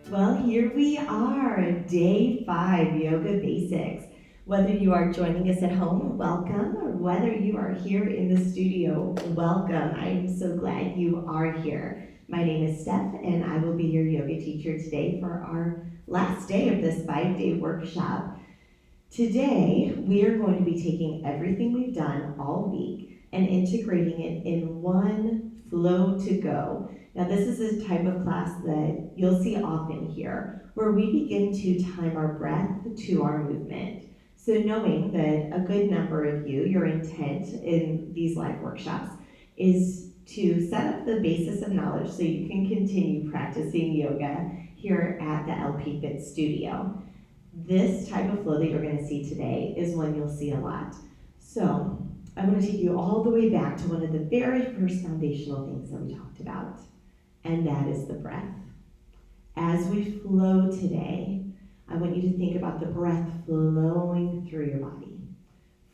Well, here we are, day 5, Yoga Basics. Whether you are joining us at home, welcome, or whether you are here in the studio, welcome. I am so glad you are here. My name is Steph, and I will be your yoga teacher today for our last day of this 5-day workshop. Today, we are going to be taking everything we've done all week and integrating it in one flow to go. Now, this is a type of class that you'll see often here, where we begin to time our breath to our movement. So knowing that a good number of you, your intent in these live workshops is to set up the basis of knowledge so you can continue practicing yoga here at the LP Fit Studio. This type of flow that you're going to see today is one you'll see a lot. So I'm going to take you all the way back to one of the very first foundational things that we talked about, and that is the breath. As we flow today, I want you to think about the breath flowing through your body.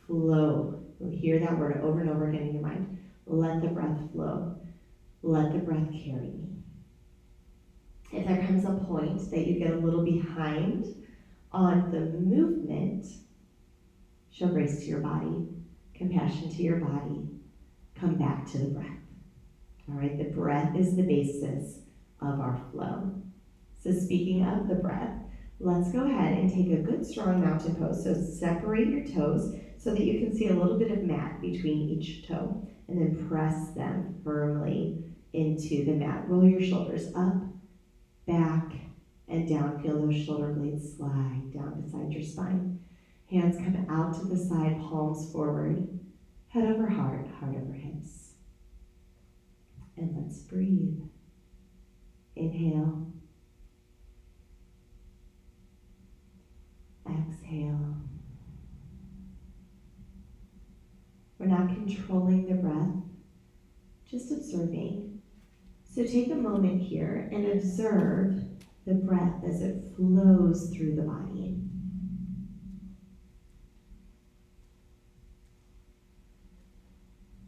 Flow. You'll hear that word over and over again in your mind. Let the breath flow. Let the breath carry me. If there comes a point that you get a little behind on the movement, show grace to your body, compassion to your body, come back to the breath. All right, the breath is the basis of our flow. So speaking of the breath, let's go ahead and take a good strong mountain pose. So separate your toes so that you can see a little bit of mat between each toe, and then press them firmly into the mat. Roll your shoulders up, back, and down. Feel those shoulder blades slide down beside your spine. Hands come out to the side, palms forward, head over heart, heart over hips. And let's breathe. Inhale. Exhale. We're not controlling the breath, just observing. So take a moment here and observe the breath as it flows through the body.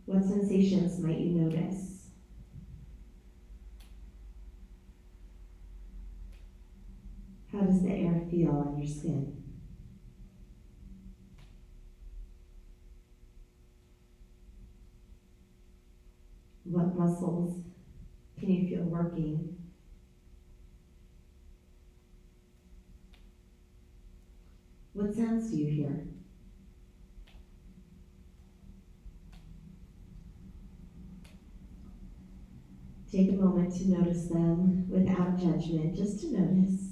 What sensations might you notice? How does the air feel on your skin? What muscles can you feel working? What sounds do you hear? Take a moment to notice them without judgment, just to notice.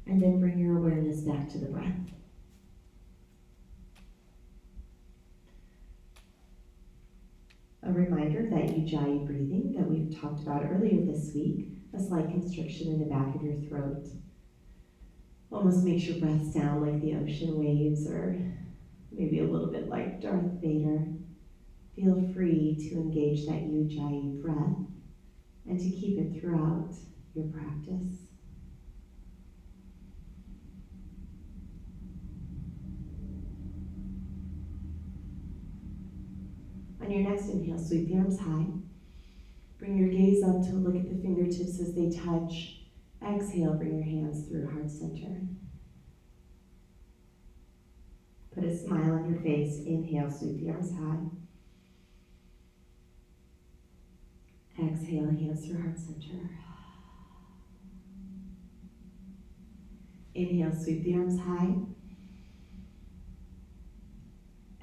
And then bring your awareness back to the breath. A reminder that Ujjayi breathing that we've talked about earlier this week, a slight constriction in the back of your throat, almost makes your breath sound like the ocean waves, or maybe a little bit like Darth Vader. Feel free to engage that Ujjayi breath and to keep it throughout your practice. On your next inhale, sweep the arms high. Bring your gaze up to look at the fingertips as they touch. Exhale, bring your hands through heart center. Put a smile on your face. Inhale, sweep the arms high. Exhale, hands through heart center. Inhale, sweep the arms high.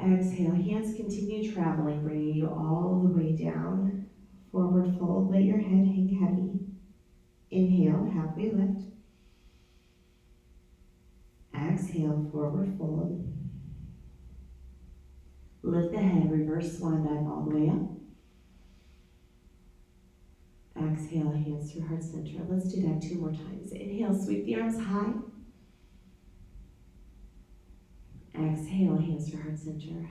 Exhale, hands continue traveling, bringing you all the way down. Forward fold, let your head hang heavy. Inhale, halfway lift. Exhale, forward fold. Lift the head, reverse swan dive all the way up. Exhale, hands through heart center. Let's do that 2 more times. Inhale, sweep the arms high. Exhale, hands through heart center.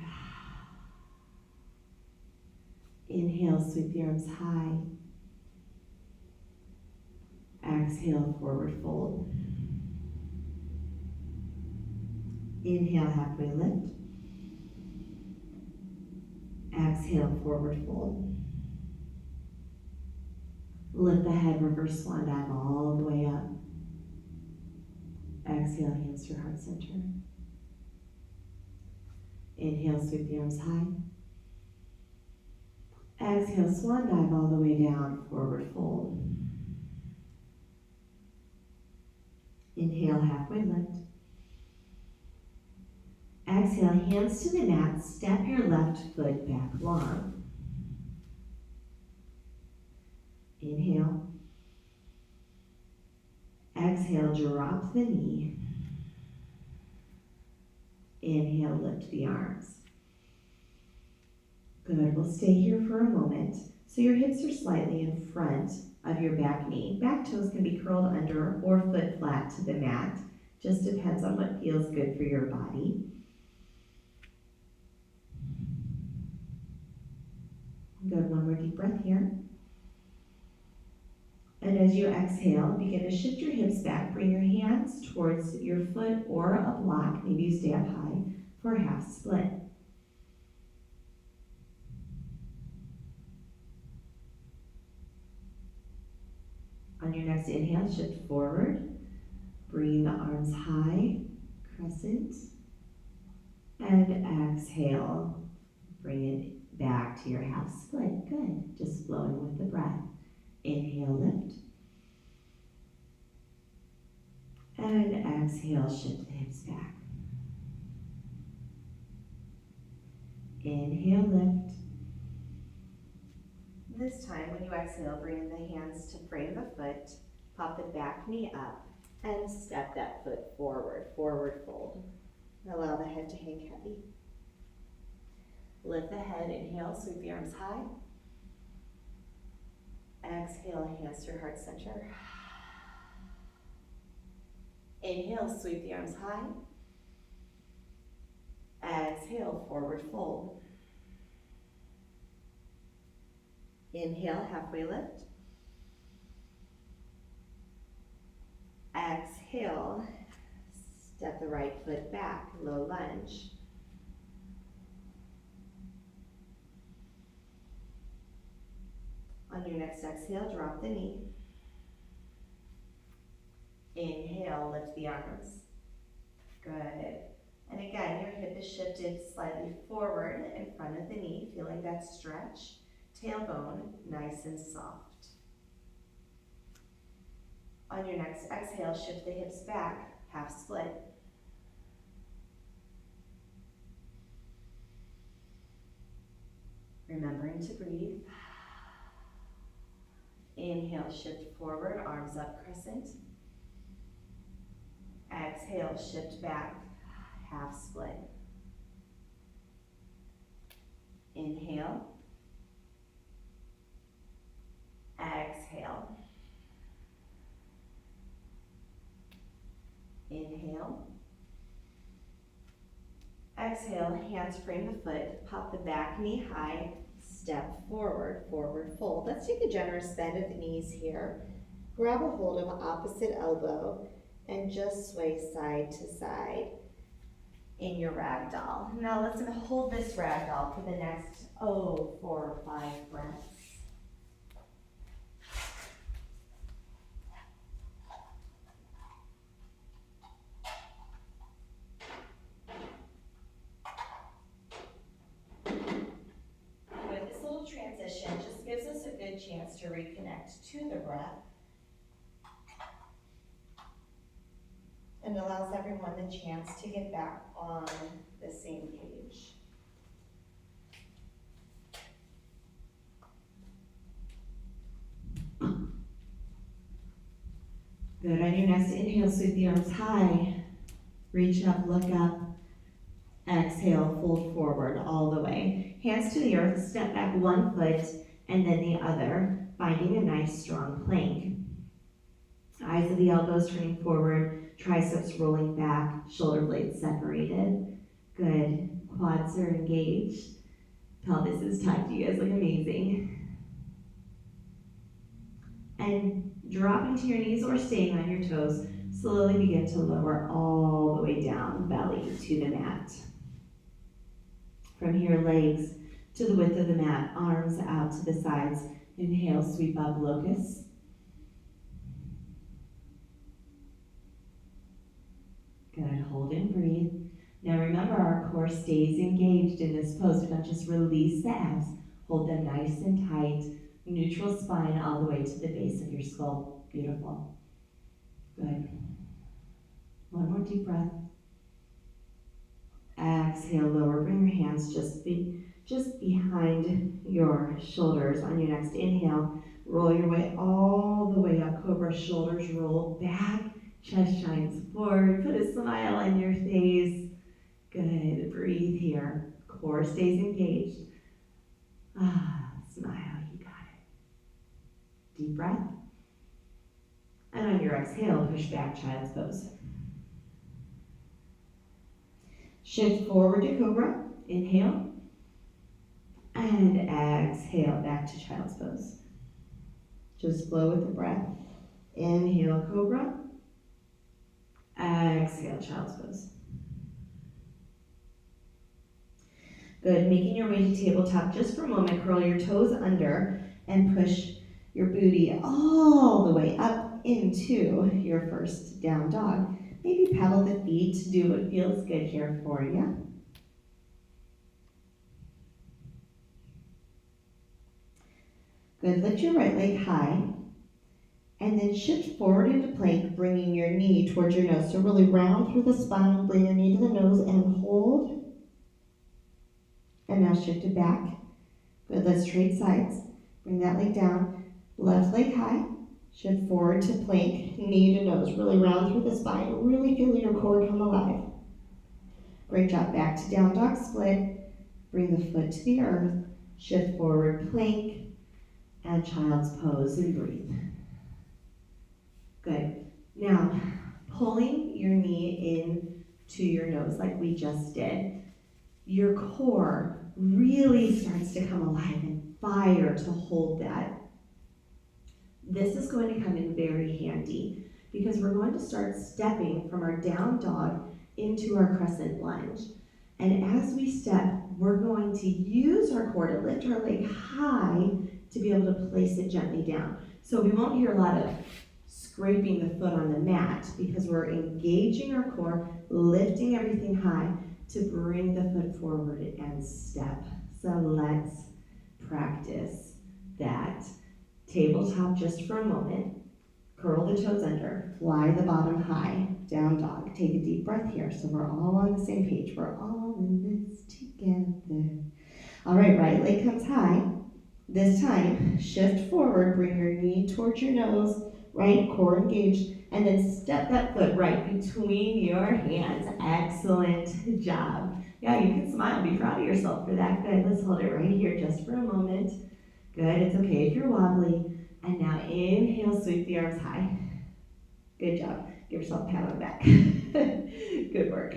Inhale, sweep the arms high. Exhale, forward fold. Inhale, halfway lift. Exhale, forward fold. Lift the head, reverse swan dive all the way up. Exhale, hands to your heart center. Inhale, sweep the arms high. Exhale, swan dive all the way down, forward fold. Inhale, halfway lift. Exhale, hands to the mat, step your left foot back long. Inhale. Exhale, drop the knee. Inhale, lift the arms. Good, we'll stay here for a moment. So your hips are slightly in front of your back knee. Back toes can be curled under or foot flat to the mat. Just depends on what feels good for your body. Good, one more deep breath here. And as you exhale, begin to shift your hips back. Bring your hands towards your foot or a block. Maybe you stay up high for a half split. On your next inhale, shift forward. Bring the arms high, crescent. And exhale, bring it back to your half split. Good, just flowing with the breath. Inhale, lift. And exhale, shift the hips back. Inhale, lift. This time, when you exhale, bring the hands to frame the foot, pop the back knee up, and step that foot forward, forward fold. Allow the head to hang heavy. Lift the head, inhale, sweep the arms high. Exhale, hands to your heart center. Inhale, sweep the arms high. Exhale, forward fold. Inhale, halfway lift. Exhale, step the right foot back, low lunge. On your next exhale, drop the knee. Inhale, lift the arms. Good. And again, your hip is shifted slightly forward in front of the knee, feeling that stretch. Tailbone, nice and soft. On your next exhale, shift the hips back, half split. Remembering to breathe. Inhale, shift forward, arms up, crescent. Exhale, shift back, half split. Inhale. Exhale. Inhale. Exhale, hands frame the foot, pop the back knee high, step forward, forward fold. Let's take a generous bend of the knees here. Grab a hold of opposite elbow and just sway side to side in your ragdoll. Now let's hold this ragdoll for the next, 4 or 5 breaths. Just gives us a good chance to reconnect to the breath and allows everyone the chance to get back on the same page. Good. On your next inhale, sweep the arms high, reach up, look up. Exhale, fold forward all the way. Hands to the earth, step back one foot and then the other, finding a nice strong plank. Eyes of the elbows turning forward, triceps rolling back, shoulder blades separated. Good. Quads are engaged. Pelvis is tucked. You guys look amazing. And dropping to your knees or staying on your toes, slowly begin to lower all the way down, belly to the mat. From here, legs to the width of the mat, arms out to the sides. Inhale, sweep up, locust. Good, hold and breathe. Now remember, our core stays engaged in this pose. Don't just release the abs. Hold them nice and tight. Neutral spine all the way to the base of your skull. Beautiful. Good. One more deep breath. Exhale, lower. Bring your hands just behind your shoulders. On your next inhale, roll your way all the way up. Cobra, shoulders roll back. Chest shines forward. Put a smile on your face. Good. Breathe here. Core stays engaged. Smile. You got it. Deep breath. And on your exhale, push back, child's pose. Shift forward to cobra. Inhale. And exhale, back to child's pose. Just flow with the breath. Inhale, cobra. Exhale, child's pose. Good, making your way to tabletop just for a moment. Curl your toes under and push your booty all the way up into your first down dog. Maybe pedal the feet, do what feels good here for you. Good, lift your right leg high and then shift forward into plank, bringing your knee towards your nose. So really round through the spine, bring your knee to the nose and hold. And now shift it back. Good, let's trade sides. Bring that leg down, left leg high, shift forward to plank, knee to nose. Really round through the spine, really feel your core come alive. Great job, back to down dog split. Bring the foot to the earth, shift forward, plank, and child's pose and breathe. Good. Now, pulling your knee in to your nose like we just did, your core really starts to come alive and fire to hold that. This is going to come in very handy because we're going to start stepping from our down dog into our crescent lunge. And as we step, we're going to use our core to lift our leg high to be able to place it gently down. So we won't hear a lot of scraping the foot on the mat because we're engaging our core, lifting everything high to bring the foot forward and step. So let's practice that. Tabletop just for a moment. Curl the toes under, fly the bottom high, down dog. Take a deep breath here so we're all on the same page. We're all in this together. All right leg comes high. This time, shift forward, bring your knee towards your nose, right core engaged, and then step that foot right between your hands. Excellent job. Yeah, you can smile, be proud of yourself for that. Good, let's hold it right here just for a moment. Good, it's okay if you're wobbly. And now inhale, sweep the arms high. Good job. Give yourself a pat on the back. Good work.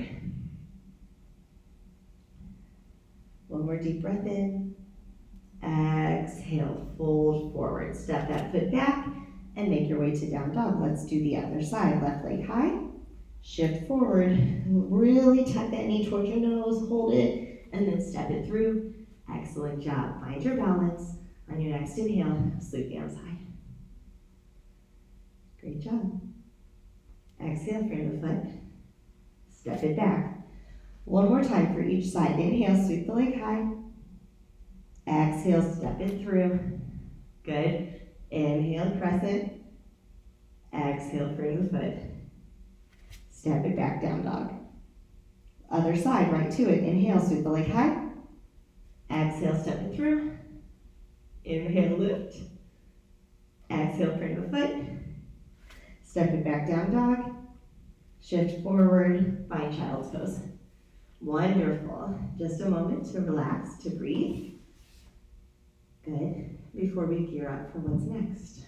One more deep breath in. Exhale, fold forward. Step that foot back and make your way to down dog. Let's do the other side. Left leg high. Shift forward. Really tuck that knee towards your nose. Hold it and then step it through. Excellent job. Find your balance. On your next inhale, sweep the arms high. Great job. Exhale, frame the foot. Step it back. One more time for each side. Inhale, sweep the leg high. Exhale, step it through. Good. Inhale, crescent. Exhale, frame the foot. Step it back, down dog. Other side, right to it. Inhale, sweep the leg high. Exhale, step it through. Inhale, lift. Exhale, frame the foot. Step it back, down dog. Shift forward, find child's pose. Wonderful. Just a moment to relax, to breathe. Good. Before we gear up for what's next.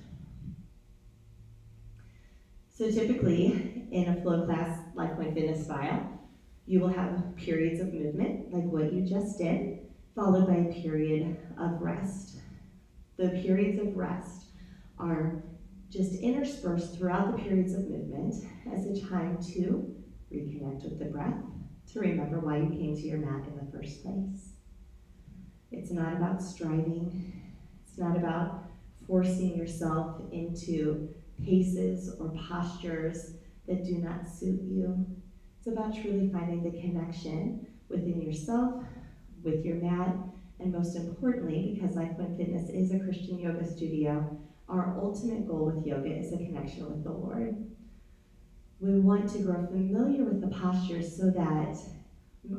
So typically, in a flow class like my fitness style, you will have periods of movement, like what you just did, followed by a period of rest. The periods of rest are just interspersed throughout the periods of movement as a time to reconnect with the breath, to remember why you came to your mat in the first place. It's not about striving. It's not about forcing yourself into paces or postures that do not suit you. It's about truly finding the connection within yourself, with your mat, and most importantly, because LifePoint Fitness is a Christian yoga studio, our ultimate goal with yoga is a connection with the Lord. We want to grow familiar with the postures so that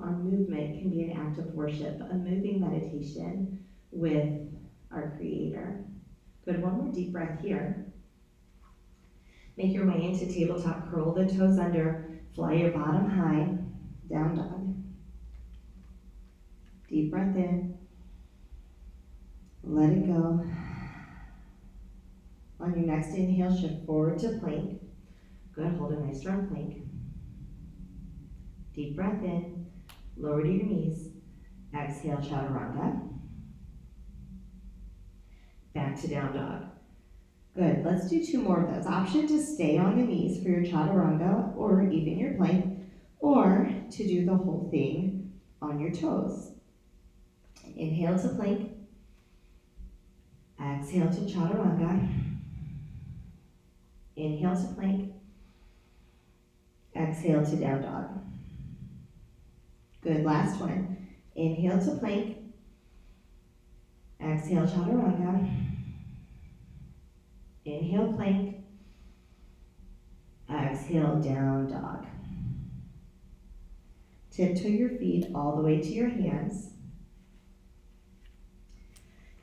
our movement can be an act of worship, a moving meditation with our Creator. Good, one more deep breath here. Make your way into tabletop, curl the toes under, fly your bottom high, down dog. Deep breath in, let it go. On your next inhale, shift forward to plank. Good, hold a nice strong plank. Deep breath in, lower to your knees. Exhale, chaturanga. Back to down dog. Good, let's do 2 more of those. Option to stay on the knees for your chaturanga or even your plank, or to do the whole thing on your toes. Inhale to plank. Exhale to chaturanga. Inhale to plank. Exhale to down dog. Good, last one. Inhale to plank. Exhale, chaturanga. Inhale, plank. Exhale, down dog. Tiptoe your feet all the way to your hands.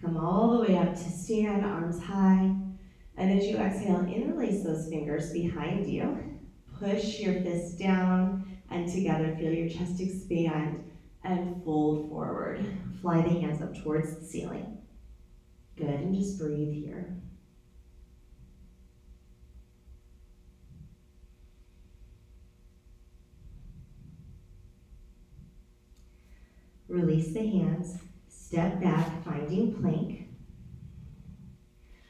Come all the way up to stand, arms high. And as you exhale, interlace those fingers behind you. Push your fists down and together feel your chest expand and fold forward. Fly the hands up towards the ceiling. Good, and just breathe here. Release the hands, step back, finding plank.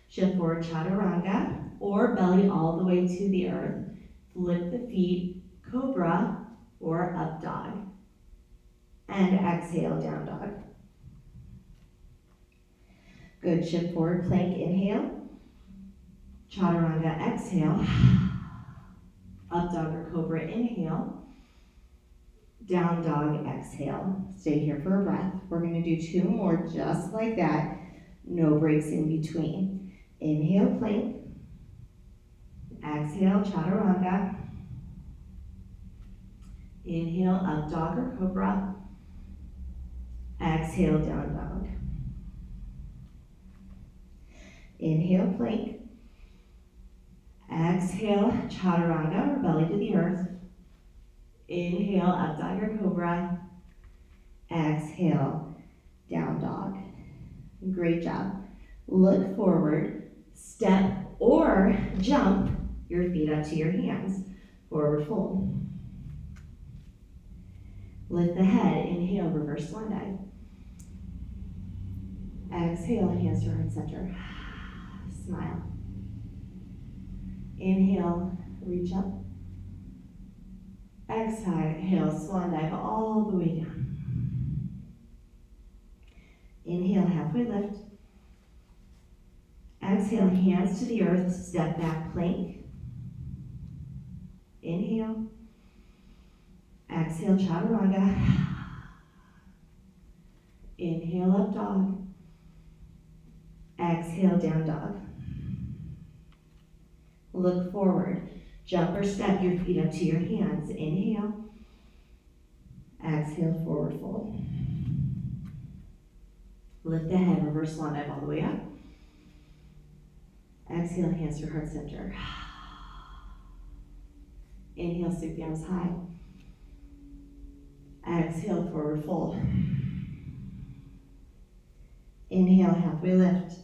Shift forward, chaturanga, or belly all the way to the earth. Flip the feet, cobra, or up dog. And exhale, down dog. Good, shift forward, plank, inhale. Chaturanga, exhale. Up dog or cobra, inhale. Down dog, exhale. Stay here for a breath. We're gonna do 2 more just like that. No breaks in between. Inhale, plank. Exhale, chaturanga. Inhale, up dog or cobra. Exhale, down dog. Inhale, plank. Exhale, chaturanga or belly to the earth. Inhale, up dog or cobra. Exhale, down dog. Great job. Look forward, step or jump your feet up to your hands. Forward fold. Lift the head, inhale, reverse swan dive. Exhale, hands to heart center. Smile. Inhale, reach up. Exhale, swan dive all the way down. Inhale, halfway lift. Exhale, hands to the earth, step back, plank. Inhale. Exhale, chaturanga. Inhale, up dog. Exhale, down dog. Look forward. Jump or step your feet up to your hands. Inhale. Exhale, forward fold. Lift the head, reverse swan dive all the way up. Exhale, hands to heart center. Inhale, sweep the arms high. Exhale, forward fold. Inhale, halfway lift.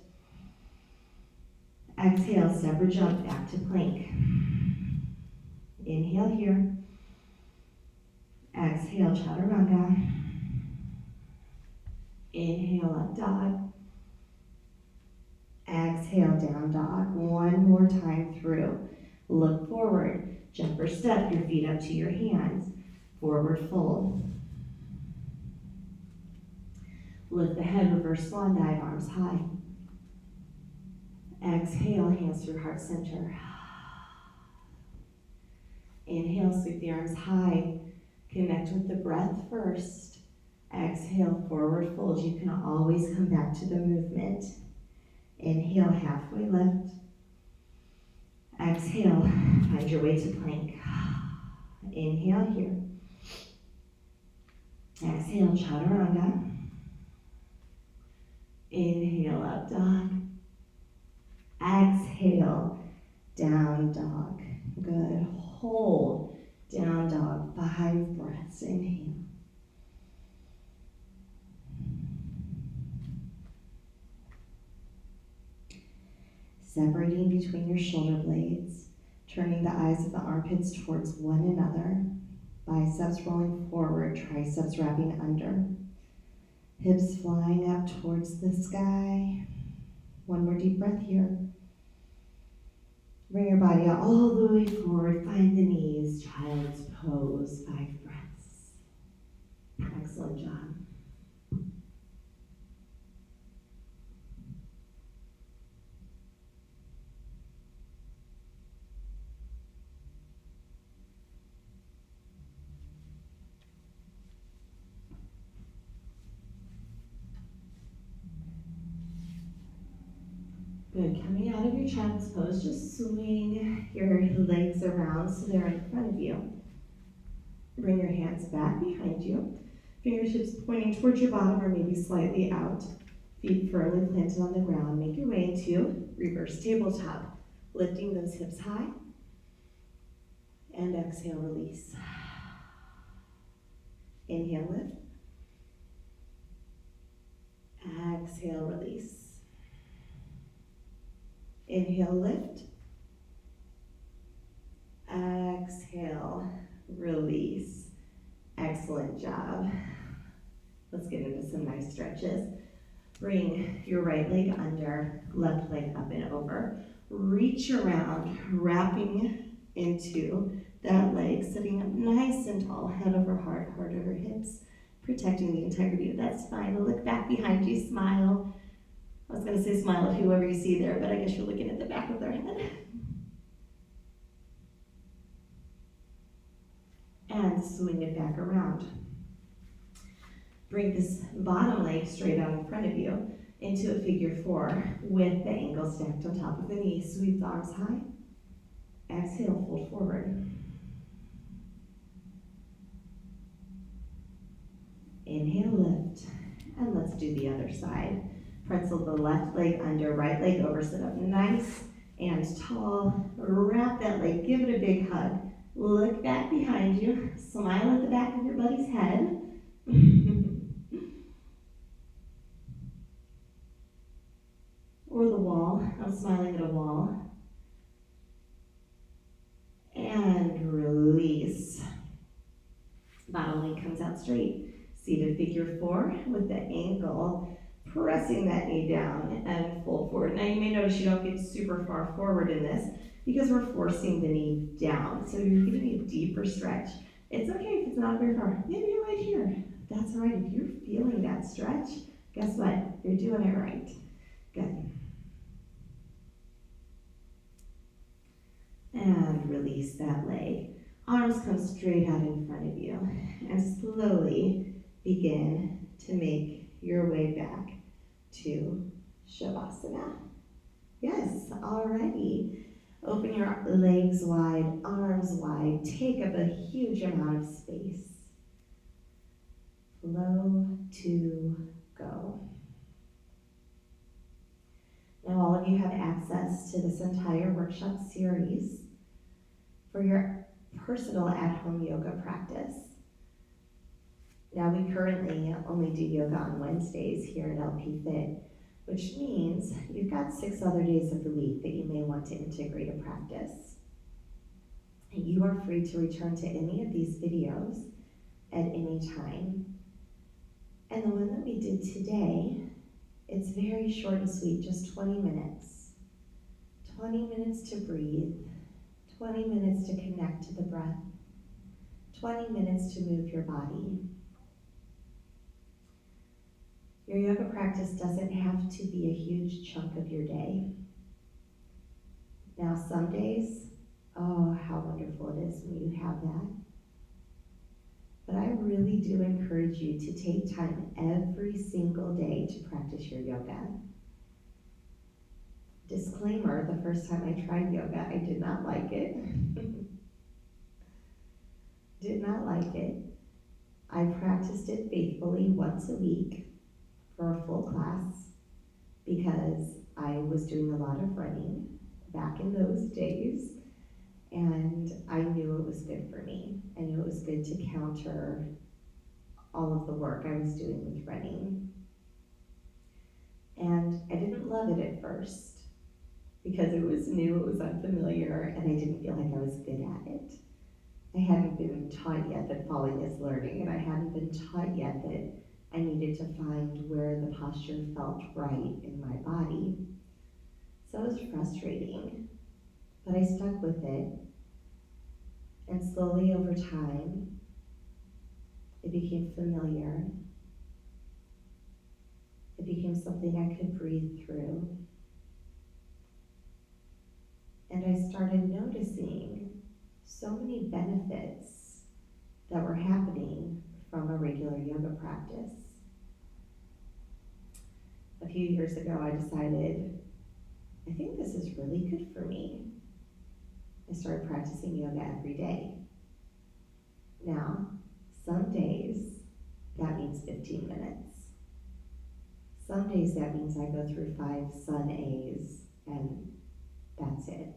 Exhale, step or jump back to plank. Inhale here. Exhale, chaturanga. Inhale, up dog. Exhale, down dog. One more time through. Look forward. Jump or step your feet up to your hands. Forward fold. Lift the head, reverse swan dive, arms high. Exhale, hands through heart center. Inhale, sweep the arms high. Connect with the breath first. Exhale, forward fold. You can always come back to the movement. Inhale, halfway lift. Exhale, find your way to plank. Inhale here. Exhale, chaturanga. Inhale, up dog. Exhale, down dog. Good. Hold, down dog. 5 breaths. Inhale. Separating between your shoulder blades, turning the eyes of the armpits towards one another, biceps rolling forward, triceps wrapping under, hips flying up towards the sky. One more deep breath here. Bring your body all the way forward, find the knees, child's pose, 5 breaths. Excellent job. Good, coming out of your child's pose, just swing your legs around so they're in front of you. Bring your hands back behind you. Fingertips pointing towards your bottom or maybe slightly out. Feet firmly planted on the ground. Make your way into reverse tabletop. Lifting those hips high. And exhale, release. Inhale, lift. Exhale, release. Inhale, lift. Exhale, release. Excellent job. Let's get into some nice stretches. Bring your right leg under, left leg up and over. Reach around, wrapping into that leg, sitting up nice and tall, head over heart, heart over hips, protecting the integrity of that spine. Look back behind you, smile. I was going to say smile at whoever you see there, but I guess you're looking at the back of their head. And swing it back around. Bring this bottom leg straight out in front of you into a figure 4 with the ankle stacked on top of the knee. Sweep the arms high. Exhale, fold forward. Inhale, lift. And let's do the other side. Pretzel the left leg under, right leg over, sit up nice and tall. Wrap that leg, give it a big hug. Look back behind you, smile at the back of your buddy's head. Or the wall, I'm smiling at a wall. And release. Bottom leg comes out straight. Seated figure 4 with the ankle pressing that knee down and fold forward. Now you may notice you don't get super far forward in this because we're forcing the knee down. So you're getting a deeper stretch. It's okay if it's not very far. Maybe you're right here. That's all right. If you're feeling that stretch, guess what? You're doing it right. Good. And release that leg. Arms come straight out in front of you. And slowly begin to make your way back to Shavasana. Yes, alrighty. Open your legs wide, arms wide. Take up a huge amount of space. Flow to go. Now all of you have access to this entire workshop series for your personal at-home yoga practice. Now we currently only do yoga on Wednesdays here at LP Fit, which means you've got 6 other days of the week that you may want to integrate a practice. And you are free to return to any of these videos at any time. And the one that we did today, it's very short and sweet, just 20 minutes. 20 minutes to breathe, 20 minutes to connect to the breath, 20 minutes to move your body. Your yoga practice doesn't have to be a huge chunk of your day. Now some days, oh, how wonderful it is when you have that. But I really do encourage you to take time every single day to practice your yoga. Disclaimer, the first time I tried yoga, I did not like it. Did not like it. I practiced it faithfully once a week for a full class because I was doing a lot of running back in those days, and I knew it was good for me. I knew it was good to counter all of the work I was doing with running. And I didn't love it at first because it was new, it was unfamiliar, and I didn't feel like I was good at it. I hadn't been taught yet that falling is learning, and I hadn't been taught yet that I needed to find where the posture felt right in my body. So it was frustrating, but I stuck with it. And slowly over time, it became familiar. It became something I could breathe through. And I started noticing so many benefits that were happening from a regular yoga practice. A few years ago, I decided, I think this is really good for me. I started practicing yoga every day. Now, some days, that means 15 minutes. Some days that means I go through 5 sun A's and that's it.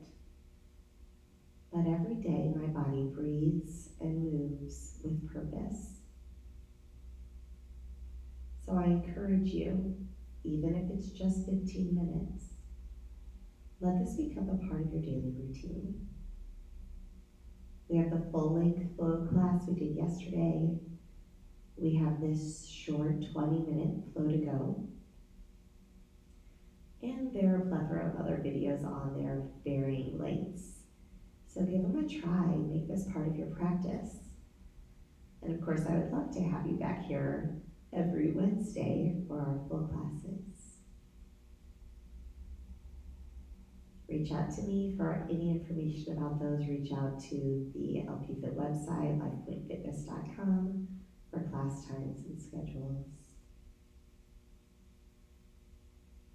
But every day my body breathes and moves with purpose. So I encourage you, even if it's just 15 minutes, let this become a part of your daily routine. We have the full-length flow class we did yesterday. We have this short 20-minute flow to go. And there are a plethora of other videos on there of varying lengths. So give them a try, make this part of your practice. And of course, I would love to have you back here every Wednesday for our full classes. Reach out to me for any information about those. Reach out to the LP Fit website, lifepointfitness.com, for class times and schedules.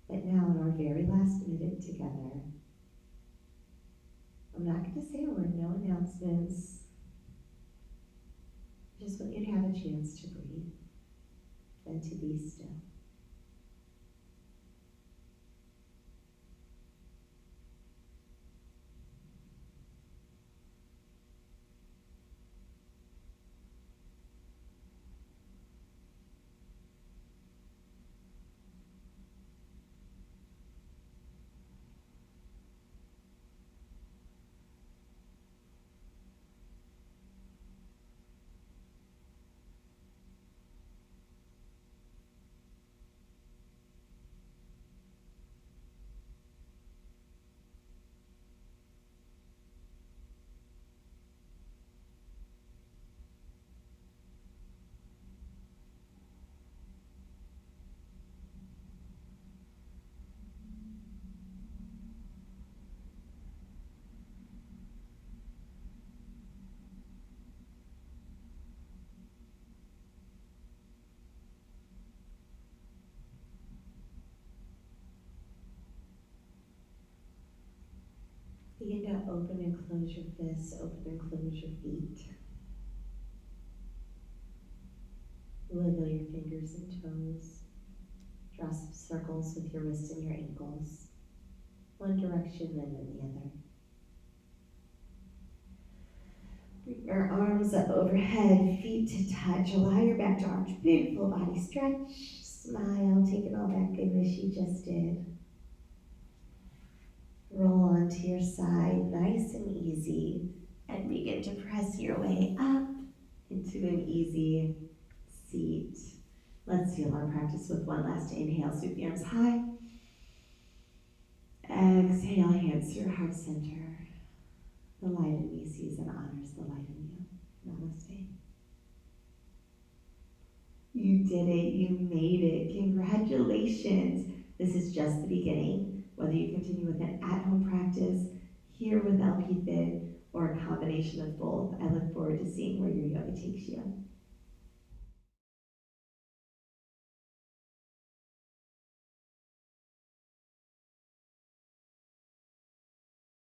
But now, in our very last minute together, I'm not going to say a word, no announcements. I just want you to have a chance to breathe and to be still. Begin to open and close your fists, open and close your feet. Wiggle your fingers and toes. Draw some circles with your wrists and your ankles. One direction and then the other. Bring your arms up overhead, feet to touch. Allow your back to arch. Beautiful body stretch. Smile. Take in all that goodness you just did. Roll onto your side, nice and easy, and begin to press your way up into an easy seat. Let's seal our practice with one last inhale. Sweep the arms high. Exhale, hands to your heart center. The light in me sees and honors the light in you. Namaste. You did it. You made it. Congratulations. This is just the beginning. Whether you continue with an at-home practice, here with LP Fit, or a combination of both, I look forward to seeing where your yoga takes you.